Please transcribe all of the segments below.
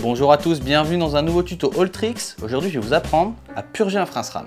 Bonjour à tous, bienvenue dans un nouveau tuto Alltricks. Aujourd'hui je vais vous apprendre à purger un frein SRAM.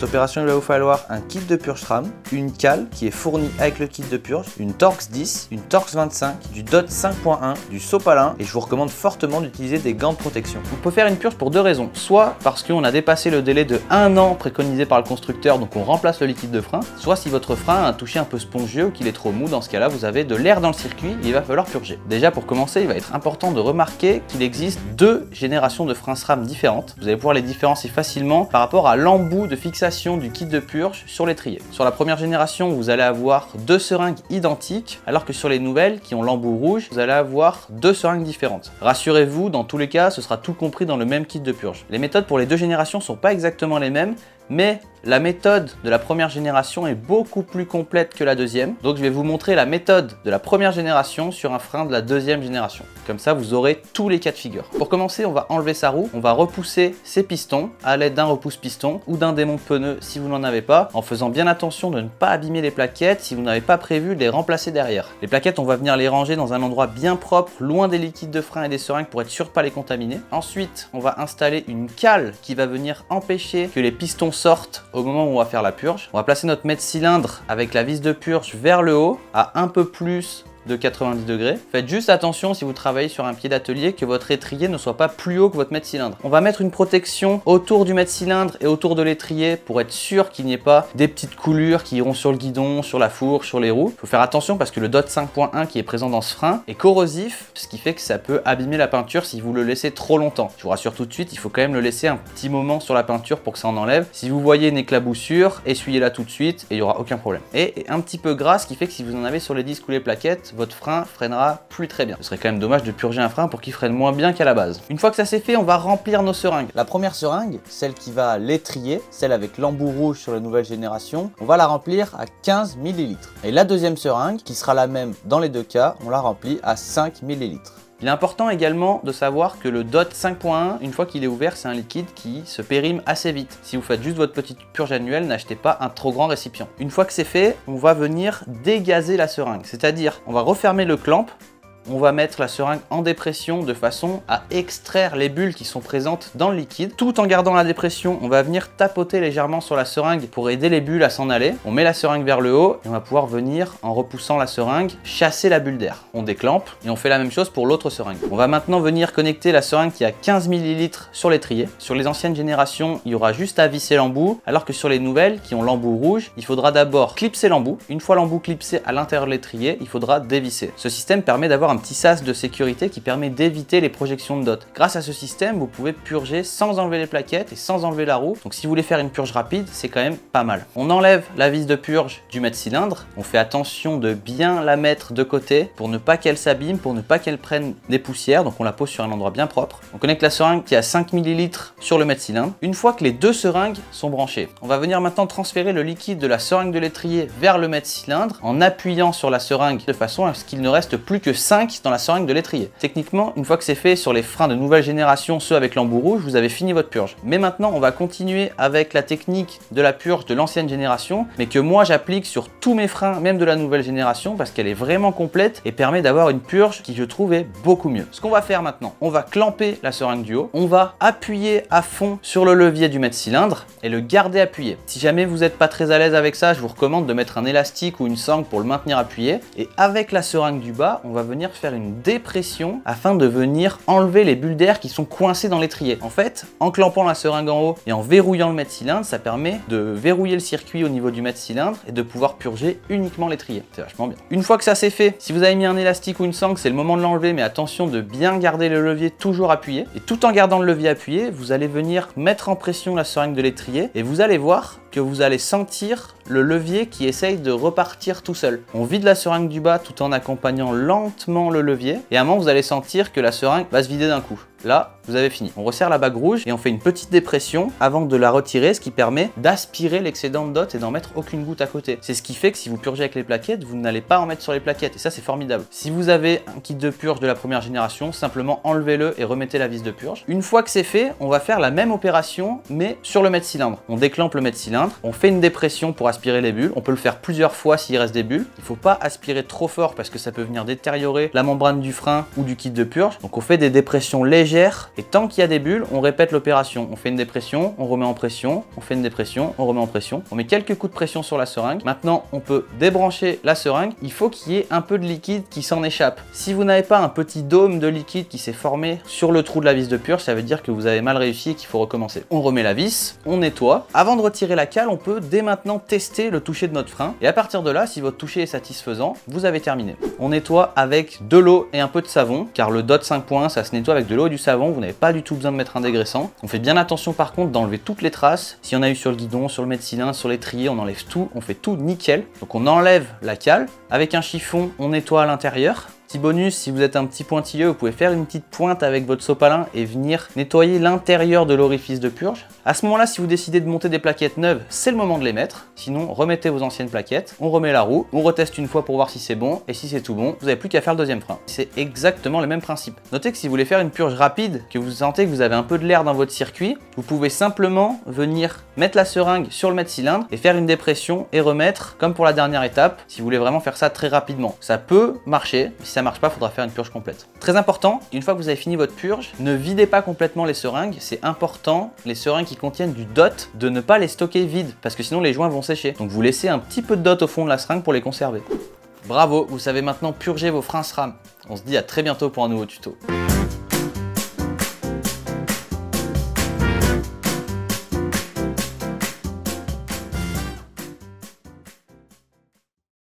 Pour cette opération, il va vous falloir un kit de purge SRAM, une cale qui est fournie avec le kit de purge, une Torx 10, une Torx 25, du DOT 5.1, du sopalin et je vous recommande fortement d'utiliser des gants de protection. On peut faire une purge pour deux raisons, soit parce qu'on a dépassé le délai de 1 an préconisé par le constructeur, donc on remplace le liquide de frein, soit si votre frein a un toucher un peu spongieux ou qu'il est trop mou, dans ce cas-là vous avez de l'air dans le circuit et il va falloir purger. Déjà pour commencer, il va être important de remarquer qu'il existe deux générations de freins SRAM différentes. Vous allez pouvoir les différencier facilement par rapport à l'embout de fixation du kit de purge sur l'étrier. Sur la première génération, vous allez avoir deux seringues identiques, alors que sur les nouvelles qui ont l'embout rouge, vous allez avoir deux seringues différentes. Rassurez-vous, dans tous les cas, ce sera tout compris dans le même kit de purge. Les méthodes pour les deux générations sont pas exactement les mêmes, mais la méthode de la première génération est beaucoup plus complète que la deuxième. Donc je vais vous montrer la méthode de la première génération sur un frein de la deuxième génération. Comme ça, vous aurez tous les cas de figure. Pour commencer, on va enlever sa roue. On va repousser ses pistons à l'aide d'un repousse-piston ou d'un démonte pneu si vous n'en avez pas, en faisant bien attention de ne pas abîmer les plaquettes si vous n'avez pas prévu de les remplacer derrière. Les plaquettes, on va venir les ranger dans un endroit bien propre, loin des liquides de frein et des seringues pour être sûr de ne pas les contaminer. Ensuite, on va installer une cale qui va venir empêcher que les pistons sortent au moment où on va faire la purge. On va placer notre mètre-cylindre avec la vis de purge vers le haut à un peu plus de 90 degrés. Faites juste attention si vous travaillez sur un pied d'atelier que votre étrier ne soit pas plus haut que votre mètre-cylindre. On va mettre une protection autour du mètre-cylindre et autour de l'étrier pour être sûr qu'il n'y ait pas des petites coulures qui iront sur le guidon, sur la fourche, sur les roues. Il faut faire attention parce que le DOT 5.1 qui est présent dans ce frein est corrosif, ce qui fait que ça peut abîmer la peinture si vous le laissez trop longtemps. Je vous rassure tout de suite, il faut quand même le laisser un petit moment sur la peinture pour que ça en enlève. Si vous voyez une éclaboussure, essuyez-la tout de suite et il n'y aura aucun problème. Et un petit peu gras, ce qui fait que si vous en avez sur les disques ou les plaquettes, votre frein freinera plus très bien. Ce serait quand même dommage de purger un frein pour qu'il freine moins bien qu'à la base. Une fois que ça c'est fait, on va remplir nos seringues. La première seringue, celle qui va à l'étrier, celle avec l'embout rouge sur la nouvelle génération, on va la remplir à 15 ml. Et la deuxième seringue, qui sera la même dans les deux cas, on la remplit à 5 ml. Il est important également de savoir que le DOT 5.1, une fois qu'il est ouvert, c'est un liquide qui se périme assez vite. Si vous faites juste votre petite purge annuelle, n'achetez pas un trop grand récipient. Une fois que c'est fait, on va venir dégazer la seringue. C'est-à-dire, on va refermer le clamp. On va mettre la seringue en dépression de façon à extraire les bulles qui sont présentes dans le liquide. Tout en gardant la dépression, on va venir tapoter légèrement sur la seringue pour aider les bulles à s'en aller. On met la seringue vers le haut et on va pouvoir venir, en repoussant la seringue, chasser la bulle d'air. On déclampe et on fait la même chose pour l'autre seringue. On va maintenant venir connecter la seringue qui a 15 ml sur l'étrier. Sur les anciennes générations, il y aura juste à visser l'embout, alors que sur les nouvelles, qui ont l'embout rouge, il faudra d'abord clipser l'embout. Une fois l'embout clipsé à l'intérieur de l'étrier, il faudra dévisser. Ce système permet d'avoir un petit sas de sécurité qui permet d'éviter les projections de DOT. Grâce à ce système, vous pouvez purger sans enlever les plaquettes et sans enlever la roue. Donc si vous voulez faire une purge rapide, c'est quand même pas mal. On enlève la vis de purge du mètre-cylindre. On fait attention de bien la mettre de côté pour ne pas qu'elle s'abîme, pour ne pas qu'elle prenne des poussières. Donc on la pose sur un endroit bien propre. On connecte la seringue qui a 5 ml sur le mètre-cylindre. Une fois que les deux seringues sont branchées, on va venir maintenant transférer le liquide de la seringue de l'étrier vers le mètre-cylindre en appuyant sur la seringue de façon à ce qu'il ne reste plus que 5 dans la seringue de l'étrier. Techniquement, une fois que c'est fait sur les freins de nouvelle génération, ceux avec l'embout rouge, vous avez fini votre purge. Mais maintenant, on va continuer avec la technique de la purge de l'ancienne génération, mais que moi j'applique sur tous mes freins, même de la nouvelle génération, parce qu'elle est vraiment complète et permet d'avoir une purge qui, je trouve, est beaucoup mieux. Ce qu'on va faire maintenant, on va clamper la seringue du haut, on va appuyer à fond sur le levier du mètre-cylindre et le garder appuyé. Si jamais vous n'êtes pas très à l'aise avec ça, je vous recommande de mettre un élastique ou une sangle pour le maintenir appuyé. Et avec la seringue du bas, on va venir faire une dépression afin de venir enlever les bulles d'air qui sont coincées dans l'étrier. En fait, en clampant la seringue en haut et en verrouillant le mètre-cylindre, ça permet de verrouiller le circuit au niveau du mètre-cylindre et de pouvoir purger uniquement l'étrier. C'est vachement bien. Une fois que ça c'est fait, si vous avez mis un élastique ou une sangle, c'est le moment de l'enlever, mais attention de bien garder le levier toujours appuyé. Et tout en gardant le levier appuyé, vous allez venir mettre en pression la seringue de l'étrier et vous allez voir que vous allez sentir le levier qui essaye de repartir tout seul. On vide la seringue du bas tout en accompagnant lentement le levier et à un moment vous allez sentir que la seringue va se vider d'un coup. là, vous avez fini. On resserre la bague rouge et on fait une petite dépression avant de la retirer, ce qui permet d'aspirer l'excédent de DOT et d'en mettre aucune goutte à côté. C'est ce qui fait que si vous purgez avec les plaquettes, vous n'allez pas en mettre sur les plaquettes et ça c'est formidable. Si vous avez un kit de purge de la première génération, simplement enlevez-le et remettez la vis de purge. Une fois que c'est fait, on va faire la même opération mais sur le mètre-cylindre. On déclampe le mètre-cylindre, on fait une dépression pour aspirer les bulles. On peut le faire plusieurs fois s'il reste des bulles. Il ne faut pas aspirer trop fort parce que ça peut venir détériorer la membrane du frein ou du kit de purge. Donc on fait des dépressions légères et tant qu'il y a des bulles, on répète l'opération. On fait une dépression, on remet en pression, on fait une dépression, on remet en pression. On met quelques coups de pression sur la seringue. Maintenant, on peut débrancher la seringue. Il faut qu'il y ait un peu de liquide qui s'en échappe. Si vous n'avez pas un petit dôme de liquide qui s'est formé sur le trou de la vis de purge, ça veut dire que vous avez mal réussi et qu'il faut recommencer. On remet la vis, on nettoie. Avant de retirer la cale, on peut dès maintenant tester le toucher de notre frein. Et à partir de là, si votre toucher est satisfaisant, vous avez terminé. On nettoie avec de l'eau et un peu de savon, car le DOT 5.1, ça se nettoie avec de l'eau et du savon. Vous n'avez pas du tout besoin de mettre un dégraissant. On fait bien attention par contre d'enlever toutes les traces. S'il y en a eu sur le guidon, sur le mètre-cylindre, sur l'étrier, on enlève tout, on fait tout nickel. Donc on enlève la cale. Avec un chiffon, on nettoie à l'intérieur. Petit bonus, si vous êtes un petit pointilleux, vous pouvez faire une petite pointe avec votre sopalin et venir nettoyer l'intérieur de l'orifice de purge. À ce moment-là, si vous décidez de monter des plaquettes neuves, c'est le moment de les mettre. Sinon, remettez vos anciennes plaquettes, on remet la roue, on reteste une fois pour voir si c'est bon, et si c'est tout bon, vous n'avez plus qu'à faire le deuxième frein. C'est exactement le même principe. Notez que si vous voulez faire une purge rapide, que vous sentez que vous avez un peu de l'air dans votre circuit, vous pouvez simplement venir mettre la seringue sur le mètre-cylindre et faire une dépression et remettre, comme pour la dernière étape, si vous voulez vraiment faire ça très rapidement. Ça peut marcher, mais si ça marche pas, il faudra faire une purge complète. Très important, une fois que vous avez fini votre purge, ne videz pas complètement les seringues. C'est important, les seringues qui contiennent du DOT, de ne pas les stocker vides, parce que sinon les joints vont sécher. Donc vous laissez un petit peu de DOT au fond de la seringue pour les conserver. Bravo, vous savez maintenant purger vos freins SRAM. On se dit à très bientôt pour un nouveau tuto.